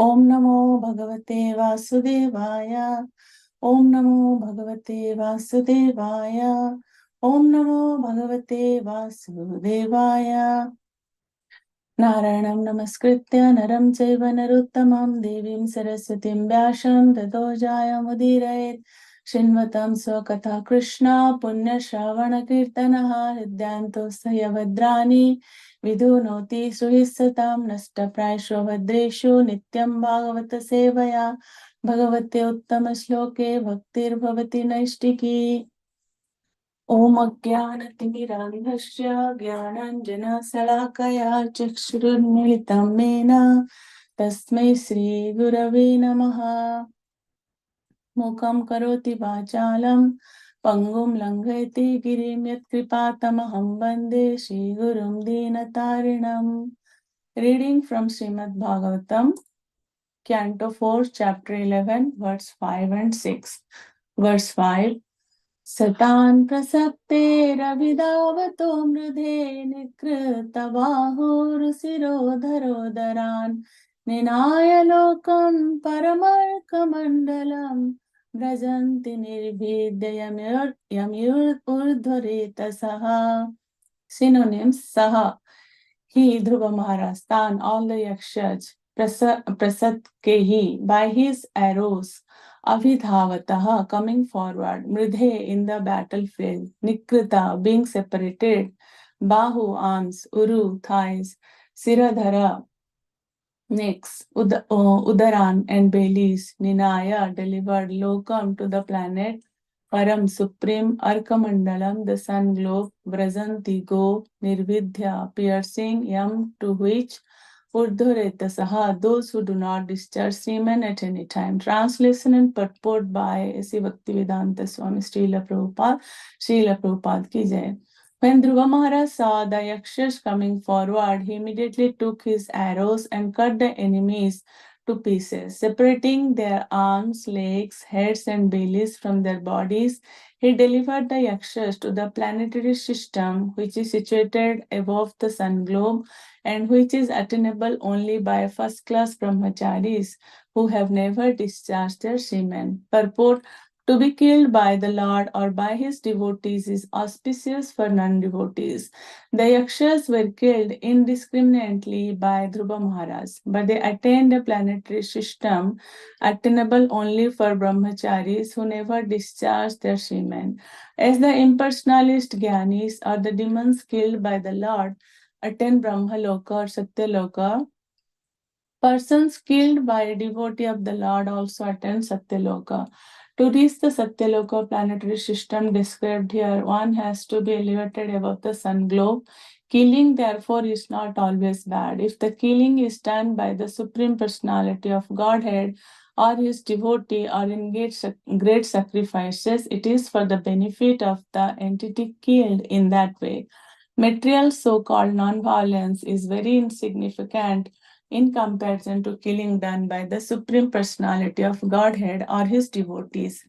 Om Namo Bhagavate Vasudevaya. Om Namo Bhagavate Vasudevaya. Om Namo Bhagavate Vasudevaya. Narayanam Namaskritya Naram Chaiva Naruttamam Devim Saraswatim Vyasam Tato Jayamudiraet Shinvatam Swakatha Krishna Punya Shravana Kirtanaha Hridyanto Sayavadrani Vidunoti Suhissatam Nasta Praisho Vadreshu Nityam Bhagavata Sevaya Bhagavate Uttama Shloke Bhaktir Bhavati Naishtiki. Om Ajnanatimirandhasya Jnananjana-salakaya Chakshurunmilitam Mena Tasmai Shri Gurave Namaha. Mukam karoti vachalam Pangum langhayati girim yat kripatamaham Bande Shri Gurum Dinatarinam. Reading from Srimad Bhagavatam, Canto 4, Chapter 11, verse 5 and 6. Verse 5. Satan prasapterabhidavato mridhe nikritabahurusirodharodaran ninaya lokam paramarkamandalam brajanti nirbhidyamyur urdhvareta saha. Synonyms: Saha, he, Dhruva Maharaj, Tan, all the Yakshas, Prasad Kehi, by his arrows, Avidhavataha, coming forward, Mridhe, in the battlefield, Nikrita, being separated, Bahu, arms, Uru, thighs, Siradhara, necks, Udaran, and bellies, Ninaya, delivered, Lokam, to the planet, Param, supreme, Arkamandalam, the sun globe, Vrajanti, go, Nirvidya, piercing, Yam, to which, Urdhvaretasaha, those who do not discharge semen at any time. Translation and purport by A.C. Bhaktivedanta Swami Srila Prabhupada ki jai. When Dhruva Maharaj saw the Yakshas coming forward, he immediately took his arrows and cut the enemies to pieces, separating their arms, legs, heads, and bellies from their bodies. He delivered the Yakshas to the planetary system, which is situated above the sun globe and which is attainable only by first-class brahmacharis who have never discharged their semen. Purport: to be killed by the Lord or by his devotees is auspicious for non-devotees. The Yakshas were killed indiscriminately by Dhruva Maharaj, but they attained a planetary system attainable only for brahmacharis who never discharged their semen. As the impersonalist Gyanis or the demons killed by the Lord attain Brahmaloka or Satyaloka, persons killed by a devotee of the Lord also attain Satyaloka. To reach the Satyaloka planetary system described here, one has to be elevated above the sun globe. Killing, therefore, is not always bad. If the killing is done by the Supreme Personality of Godhead or his devotee or in great sacrifices, it is for the benefit of the entity killed in that way. Material so-called non-violence is very insignificant in comparison to killing done by the Supreme Personality of Godhead or his devotees.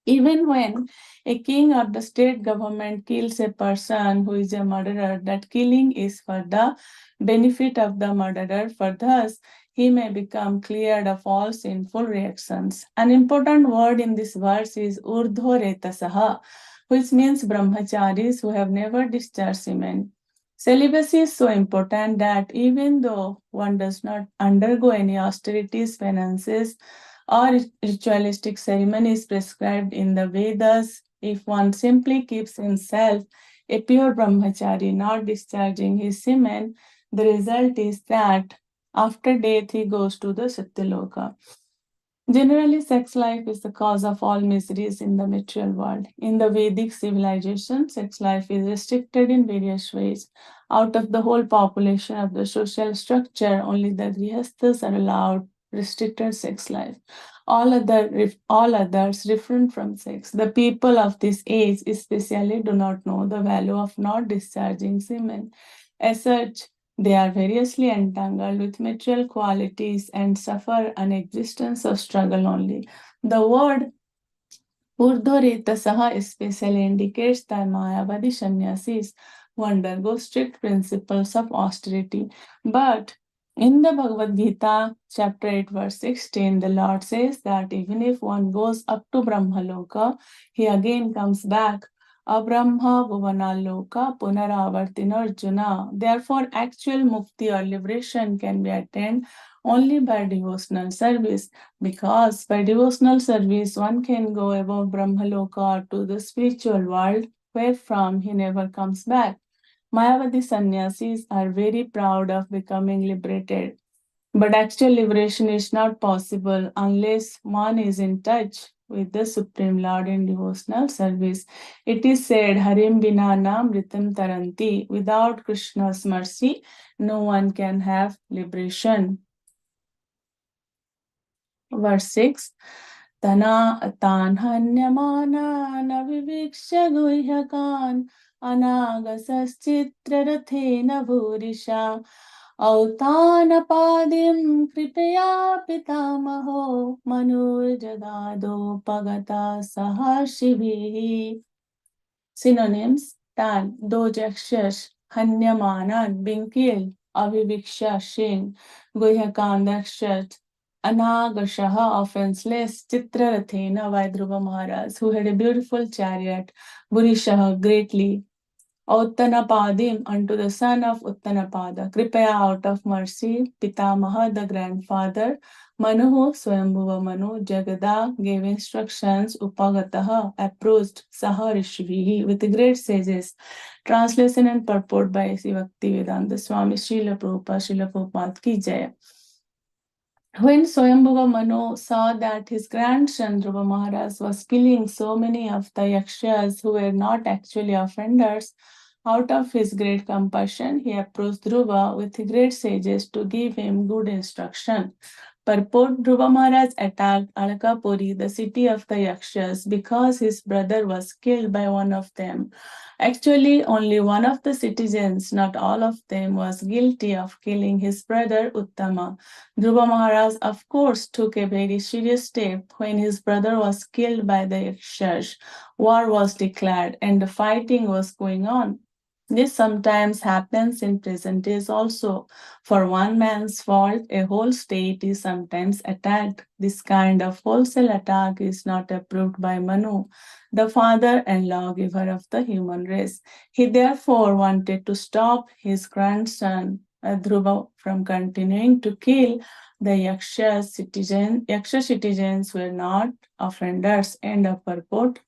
Even when a king or the state government kills a person who is a murderer, that killing is for the benefit of the murderer, for thus he may become cleared of all sinful reactions. An important word in this verse is urdhvaretasaha, which means brahmacharis who have never discharged semen. Celibacy is so important that even though one does not undergo any austerities, penances, or ritualistic ceremonies prescribed in the Vedas, if one simply keeps himself a pure brahmachari, not discharging his semen, the result is that after death he goes to the Satyaloka. Generally, sex life is the cause of all miseries in the material world. In the Vedic civilization, sex life is restricted in various ways. Out of the whole population of the social structure, only the grihasthas are allowed restricted sex life. All others refrain from sex. The people of this age especially do not know the value of not discharging semen. As such, they are variously entangled with material qualities and suffer an existence of struggle only. The word Urdhvaretasaha especially indicates the Mayavadi sannyasis who undergo strict principles of austerity. But In the Bhagavad Gita, chapter 8, verse 16, the Lord says that even if one goes up to Brahmaloka, he again comes back. Abrahma Bhuvanaloka Punaravartina Arjuna. Therefore, actual mukti or liberation can be attained only by devotional service, because by devotional service one can go above Brahmaloka to the spiritual world, where from he never comes back. Mayavadi sannyasis are very proud of becoming liberated, but actual liberation is not possible unless one is in touch with the Supreme Lord in devotional service. It is said, Harim bina nam ritam taranti. Without Krishna's mercy, no one can have liberation. Verse 6. Tana atan hanyamana naviviksha guhyakan anagasaschitrarathena bhurisha औतानपादिं कृपया पितामहो मनोर्जगादोपगता सहर्षिभिः. Synonyms: tan, those actions, hanyamanan, being killed, aviviksha, seen, guhyakan, actions, anagashaha, offenseless, chitrarathena, by Dhruva Maharaj, who had a beautiful chariot, burishaha, greatly, Uttanapadim, unto the son of Uttanapada, Kripaya, out of mercy, Pitamaha, the grandfather, Manuhu, Swayambhuva Manu, Jagada, gave instructions, Upagataha, approached, Saha Rishvihi, with great sages. Translation and purport by Sri Bhaktivedanta Swami Srila Prabhupada ki Jaya. When Swayambhuva Manu saw that his grandson Dhruva Maharaj was killing so many of the yakshas who were not actually offenders, out of his great compassion, he approached Dhruva with great sages to give him good instruction. Purport: Dhruva Maharaj attacked Alakapuri, the city of the Yakshas, because his brother was killed by one of them. Actually, only one of the citizens, not all of them, was guilty of killing his brother Uttama. Dhruva Maharaj, of course, took a very serious step when his brother was killed by the Yakshas. War was declared and the fighting was going on. This sometimes happens in present days also. For one man's fault, a whole state is sometimes attacked. This kind of wholesale attack is not approved by Manu, the father and lawgiver of the human race. He therefore wanted to stop his grandson Dhruva from continuing to kill the Yaksha citizens. Yaksha citizens were not offenders. End of purport.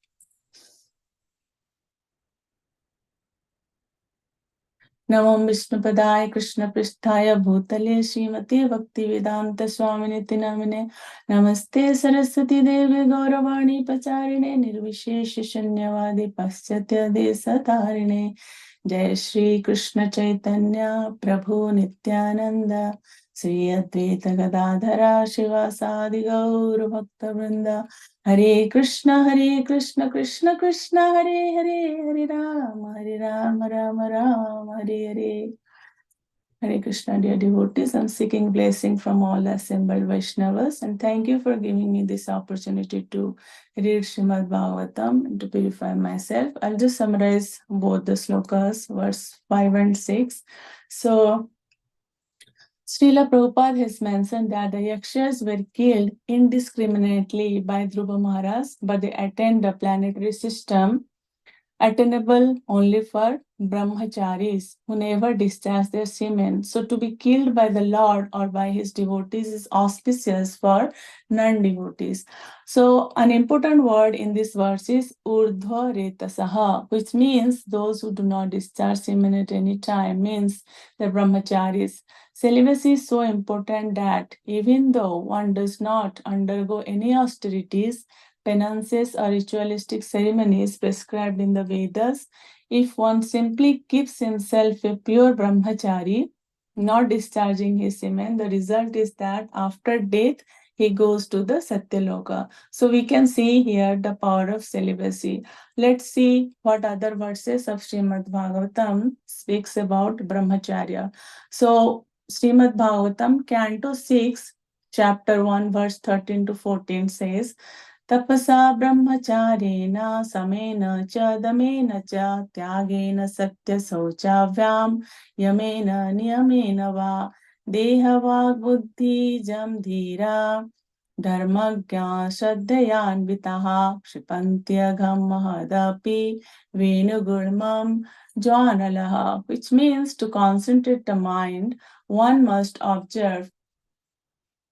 नमो विष्णुपदाय कृष्णपृष्ठाय भूतले श्रीमते भक्तिवेदांत स्वामिनिति नामिने नमस्ते सरस्वती देवी गौरवाणी प्रचारिणे निर्विशेष शून्यवादी पाश्चात्य देशतारिणे जय श्री कृष्ण चैतन्य प्रभु नित्यानंद श्री अद्वैत गदाधरा शिवासादि गौर भक्तवृंद हरे Krishna Krishna Krishna Hare Hare Hare Ram Ram Ram Hare Hare. Hare Krishna, dear devotees, I'm seeking blessing from all the assembled Vaishnavas, and thank you for giving me this opportunity to read Srimad Bhagavatam and to purify myself. I'll just summarize both the slokas, verse 5 and 6. So, Srila Prabhupada has mentioned that the Yakshas were killed indiscriminately by Dhruva Maharaj, but they attained the planetary system attainable only for brahmacharis who never discharge their semen. So to be killed by the Lord or by his devotees is auspicious for non-devotees. So an important word in this verse is urdhva retasaha, which means those who do not discharge semen at any time, means the brahmacharis. Celibacy is so important that even though one does not undergo any austerities, penances, or ritualistic ceremonies prescribed in the Vedas, if one simply keeps himself a pure brahmachari, not discharging his semen, the result is that after death, he goes to the Satyaloka. So we can see here the power of celibacy. Let's see what other verses of Srimad Bhagavatam speaks about brahmacharya. So Srimad Bhagavatam, Canto 6, Chapter 1, verse 13 to 14 says, तपसा ब्रह्मचारेण समेन च दमेन च त्यागेन सत्यशौचाभ्यां Yemen नियमेन वा Dehavag buddhi jam dhira dharmagya shraddhayanvitaha kshipantyagam mahadapi venugulmam jwanalaha, which means to concentrate the mind, one must observe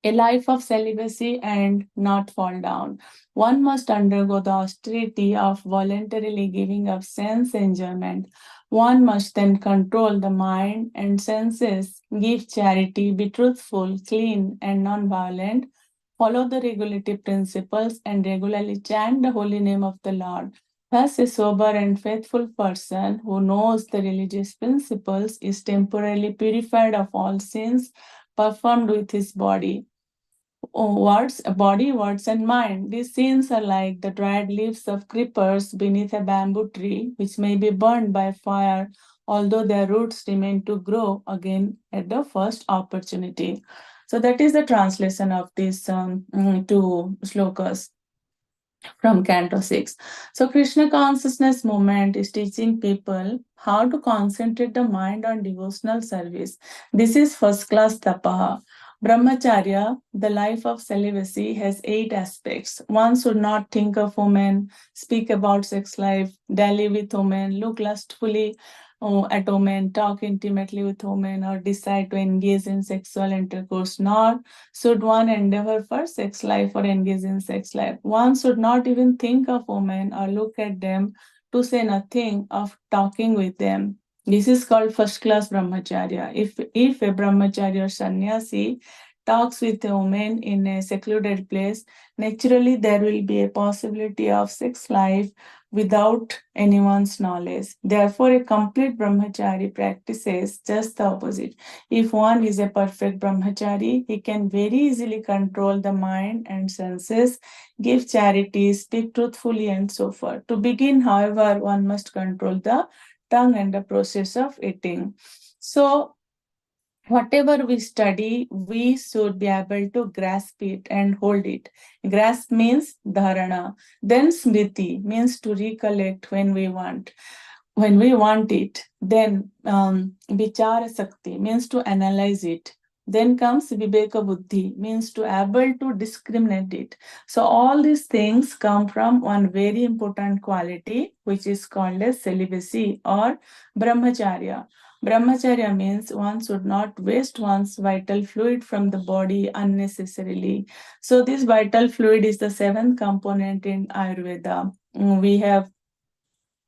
a life of celibacy and not fall down. One must undergo the austerity of voluntarily giving up sense enjoyment. One must then control the mind and senses, give charity, be truthful, clean, and non-violent, follow the regulative principles, and regularly chant the holy name of the Lord. Thus, a sober and faithful person who knows the religious principles is temporarily purified of all sins performed with his body, words, and mind. These scenes are like the dried leaves of creepers beneath a bamboo tree, which may be burned by fire, although their roots remain to grow again at the first opportunity. So that is the translation of these two slokas from Canto 6. So, Krishna consciousness movement is teaching people how to concentrate the mind on devotional service. This is first class tapaha. Brahmacharya, the life of celibacy, has 8 aspects. One should not think of women, speak about sex life, dally with women, look lustfully at women, talk intimately with women, or decide to engage in sexual intercourse, nor should one endeavor for sex life or engage in sex life. One should not even think of women or look at them, to say nothing of talking with them. This is called first class brahmacharya. If a brahmacharya or sannyasi talks with a woman in a secluded place, naturally there will be a possibility of sex life without anyone's knowledge. Therefore, a complete brahmachari practices just the opposite. If one is a perfect brahmachari, he can very easily control the mind and senses, give charity, speak truthfully, and so forth. To begin, however, one must control the tongue and the process of eating. So, whatever we study, we should be able to grasp it and hold it. Grasp means dharana. Then smriti means to recollect when we want it. Then vichara sakti means to analyze it. Then comes viveka buddhi, means to able to discriminate it. So all these things come from one very important quality, which is called as celibacy or brahmacharya. Brahmacharya means one should not waste one's vital fluid from the body unnecessarily. So this vital fluid is the 7th component in Ayurveda. We have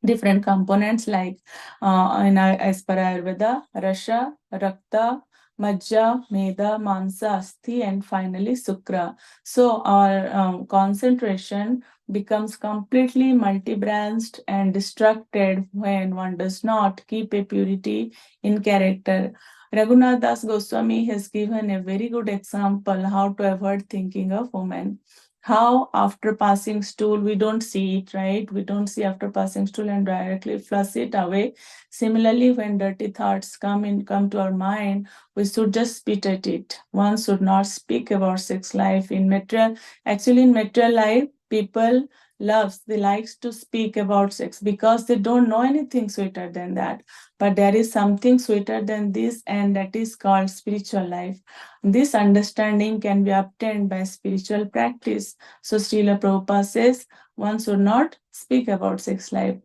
different components like as per Ayurveda, Rasha, Rakta, Majja, Meda, Mansa, Asti, and finally Sukra. So our concentration becomes completely multi-branched and distracted when one does not keep a purity in character. Raghunath Das Goswami has given a very good example how to avoid thinking of women. How after passing stool, we don't see it, right? We don't see after passing stool and directly flush it away. Similarly, when dirty thoughts come to our mind, we should just spit at it. One should not speak about sex life in material. Actually, in material life, people they likes to speak about sex because they don't know anything sweeter than that. But there is something sweeter than this, and that is called spiritual life. This understanding can be obtained by spiritual practice. So Srila Prabhupada says one should not speak about sex life.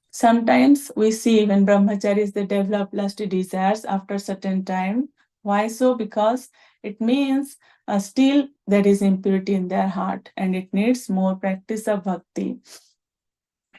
Sometimes we see when brahmacharis they develop lusty desires after certain time. Why so? Because it means still there is impurity in their heart and it needs more practice of bhakti.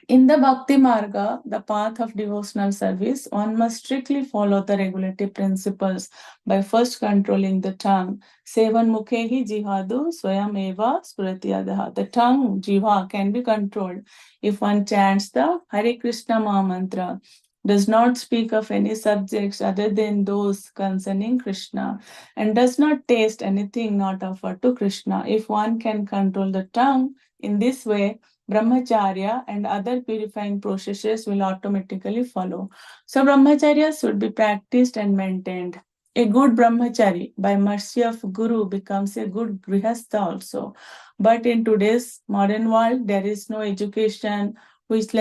In the Bhakti Marga, the path of devotional service, one must strictly follow the regulative principles by first controlling the tongue. Sevan mukhehi jihadu swayam eva spuratyadaha. The tongue, jiva, can be controlled if one chants the Hare Krishna Maha Mantra, does not speak of any subjects other than those concerning Krishna, and does not taste anything not offered to Krishna. If one can control the tongue in this way, brahmacharya and other purifying processes will automatically follow. So brahmacharya should be practiced and maintained. A good brahmachari, by mercy of Guru, becomes a good grihastha also. But in today's modern world, there is no education which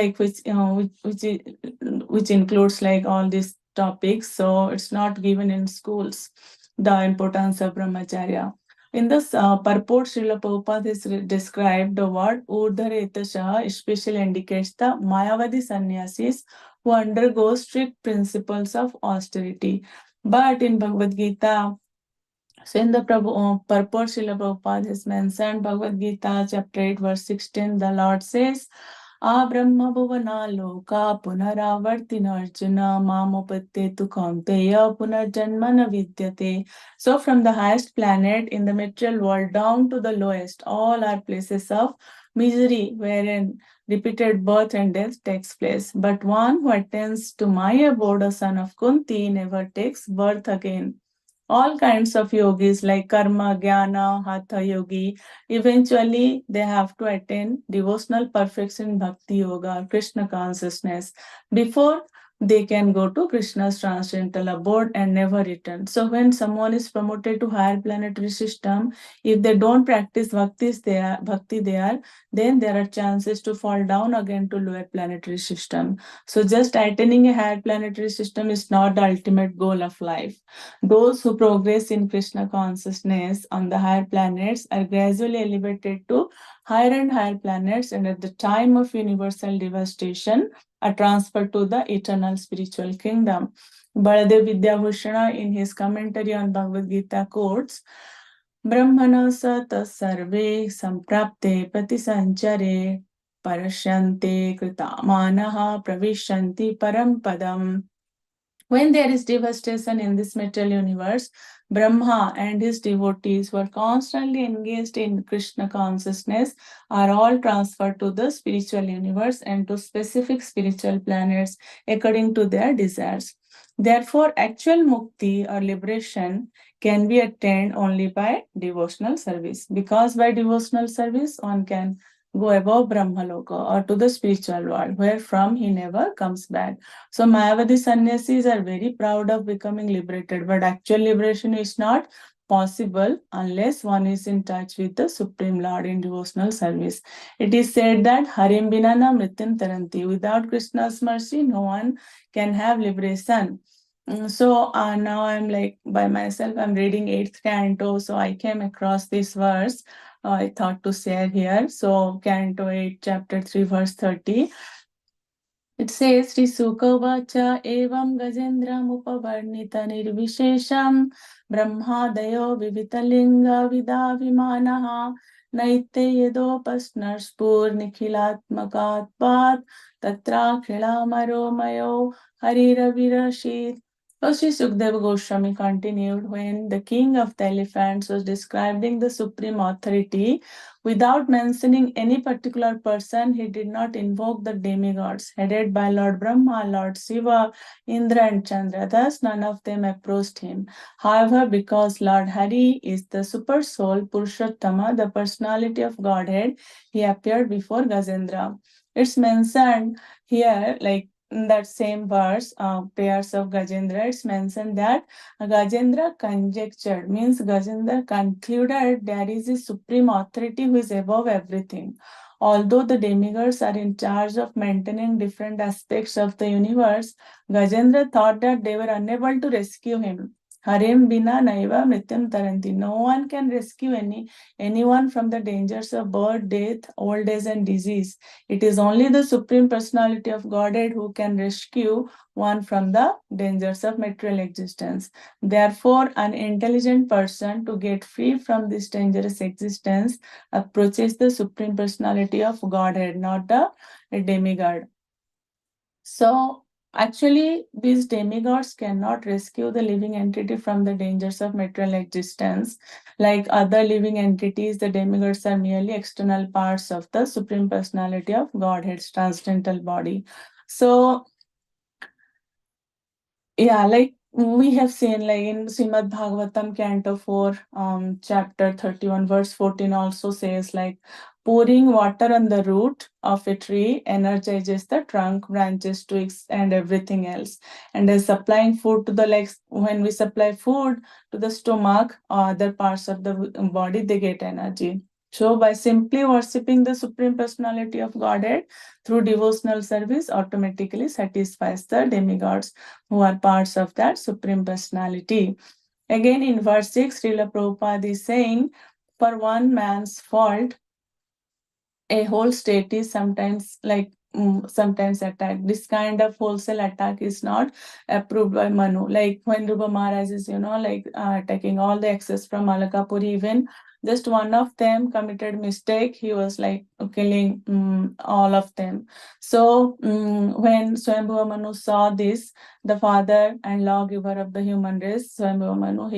includes like all these topics. So it's not given in schools. the importance of brahmacharya. In this purport, Srila Prabhupada has described the word Urdhvaretasha, especially indicates the Mayavadi sannyasis who undergo strict principles of austerity. But in Bhagavad Gita, so in the purport, Srila Prabhupada has mentioned Bhagavad Gita, chapter 8, verse 16, the Lord says, Abrahma bhuvana loka punaravartina arjuna mamopattetu kaunteya punarjanmana vidyate. So from the highest planet in the material world down to the lowest, all are places of misery wherein repeated birth and death takes place. But one who attains to my abode, a son of Kunti, never takes birth again. All kinds of yogis like karma, jnana, hatha yogi, eventually they have to attain devotional perfection, bhakti yoga, Krishna consciousness before they can go to Krishna's transcendental abode and never return. So when someone is promoted to higher planetary system, if they don't practice bhakti there, then there are chances to fall down again to lower planetary system. So just attaining a higher planetary system is not the ultimate goal of life. Those who progress in Krishna consciousness on the higher planets are gradually elevated to higher and higher planets, and at the time of universal devastation, are transferred to the eternal spiritual kingdom. Baladev Vidyabhushana, in his commentary on Bhagavad Gita, quotes, Brahmana sata sarve samprapte pratisanchare parashyante kritamanaha pravishanti parampadam. When there is devastation in this material universe, Brahma and his devotees who are constantly engaged in Krishna consciousness are all transferred to the spiritual universe and to specific spiritual planets according to their desires. Therefore, actual mukti or liberation can be attained only by devotional service, because by devotional service one can go above Brahmaloka or to the spiritual world, where from he never comes back. So Mayavadi sannyasis are very proud of becoming liberated, but actual liberation is not possible unless one is in touch with the Supreme Lord in devotional service. It is said that Harim Binana Mrityam Taranti. Without Krishna's mercy, no one can have liberation. So now I'm like by myself, I'm reading 8th canto, so I came across this verse. I thought to share here. So Canto 8, chapter 3, verse 30. It says, Sri Sukavacha evam gajendram upavarnita nirvishesham brahmadayo vivitalinga vidavimanaha naite yedopasnarspur nikhilatmakatpat tatra khilamaro hariravirasit. So Sri Sukadeva Goswami continued, when the king of the elephants was describing the supreme authority, without mentioning any particular person, he did not invoke the demigods, headed by Lord Brahma, Lord Shiva, Indra, and Chandra. Thus, none of them approached him. However, because Lord Hari is the super soul, Purushottama, the personality of Godhead, he appeared before Gajendra. It's mentioned here, like in that same verse, prayers of Gajendra, it's mentioned that Gajendra conjectured, means Gajendra concluded there is a supreme authority who is above everything. Although the demigods are in charge of maintaining different aspects of the universe, Gajendra thought that they were unable to rescue him. Harim bina naiva mrityam taranti. No one can rescue anyone from the dangers of birth, death, old age, and disease. It is only the Supreme Personality of Godhead who can rescue one from the dangers of material existence. Therefore, an intelligent person, to get free from this dangerous existence, approaches the Supreme Personality of Godhead, not a demigod. So, actually, these demigods cannot rescue the living entity from the dangers of material existence. Like other living entities, the demigods are merely external parts of the Supreme Personality of Godhead's transcendental body. So, yeah, like we have seen, like in Srimad Bhagavatam, Canto 4, chapter 31, verse 14 also says, like, pouring water on the root of a tree energizes the trunk, branches, twigs, and everything else. And as supplying food to the legs, when we supply food to the stomach or other parts of the body, they get energy. So by simply worshipping the Supreme Personality of Godhead through devotional service, automatically satisfies the demigods who are parts of that Supreme Personality. Again, in verse 6, Srila Prabhupada is saying, for one man's fault, a whole state is sometimes sometimes attacked. This kind of wholesale attack is not approved by Manu. Like when Rupa Maharaj is, attacking all the excess from Alakapuri, even just one of them committed mistake, he was killing all of them. So when Swayambhuva Manu saw this, the father and lawgiver of the human race, Swayambhuva Manu,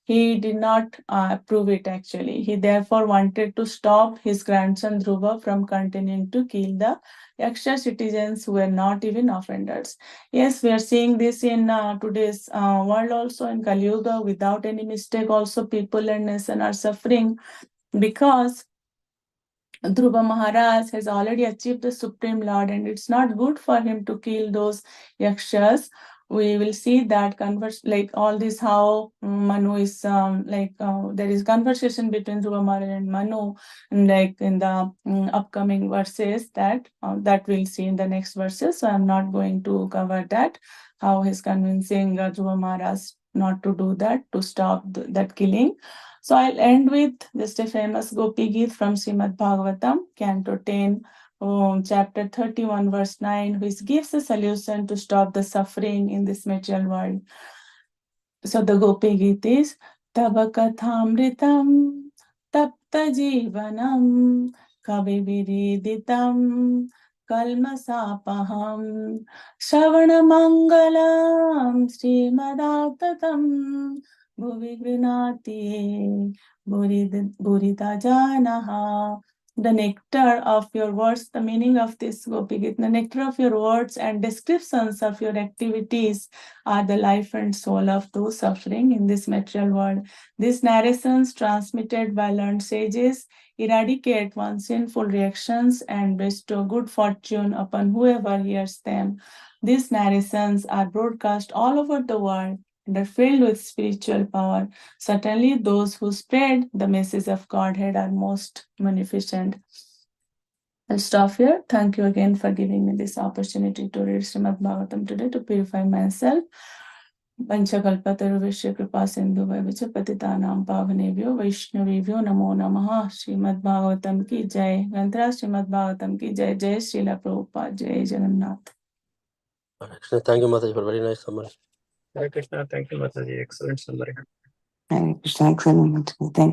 he did not approve it actually. He therefore wanted to stop his grandson Dhruva from continuing to kill the Yaksha citizens who were not even offenders. Yes, we are seeing this in today's world also in Kali Yuga. Without any mistake, also people and nation are suffering because Dhruva Maharaj has already achieved the Supreme Lord, and it's not good for him to kill those yakshas. We will see that all this how Manu is there is conversation between Dhruva Maharaj and Manu, and in the upcoming verses that we'll see in the next verses. So I'm not going to cover that. How he's convincing Dhruva Maharaj not to do that, to stop that killing. So I'll end with just a famous Gopi Geet from Srimad Bhagavatam, Canto 10, chapter 31, verse 9, which gives a solution to stop the suffering in this material world. So the Gopi Geet is Tava Kathamritam Tapta Jivanam Kavi Viriditam Kalmasapaham Shravana Mangalam Srimadatatam Bhuvi Grinati Burita Janaha. The nectar of your words, the meaning of this Gopi Gita, the nectar of your words and descriptions of your activities are the life and soul of those suffering in this material world. These narrations transmitted by learned sages eradicate one's sinful reactions and bestow good fortune upon whoever hears them. These narrations are broadcast all over the world and are filled with spiritual power. Certainly, those who spread the message of Godhead are most munificent. I'll stop here. Thank you again for giving me this opportunity to read Srimad Bhagavatam today to purify myself. पंचकल्पतरुभ्यश्च कृपा सिन्धुभ्यश्च पतितानां पावनेभ्यो वैष्णवेभ्यो नमो नमः. श्रीमद् भागवतम की जय. ग्रंथराज श्रीमद् भागवतम की जय. जय श्रीला प्रभुपाद. जय Jagannath. Thank you, Mataji, for very nice summary. Hare Krishna. Thank you, Mataji. Excellent summary. Hare Krishna. Excellent. Thank you.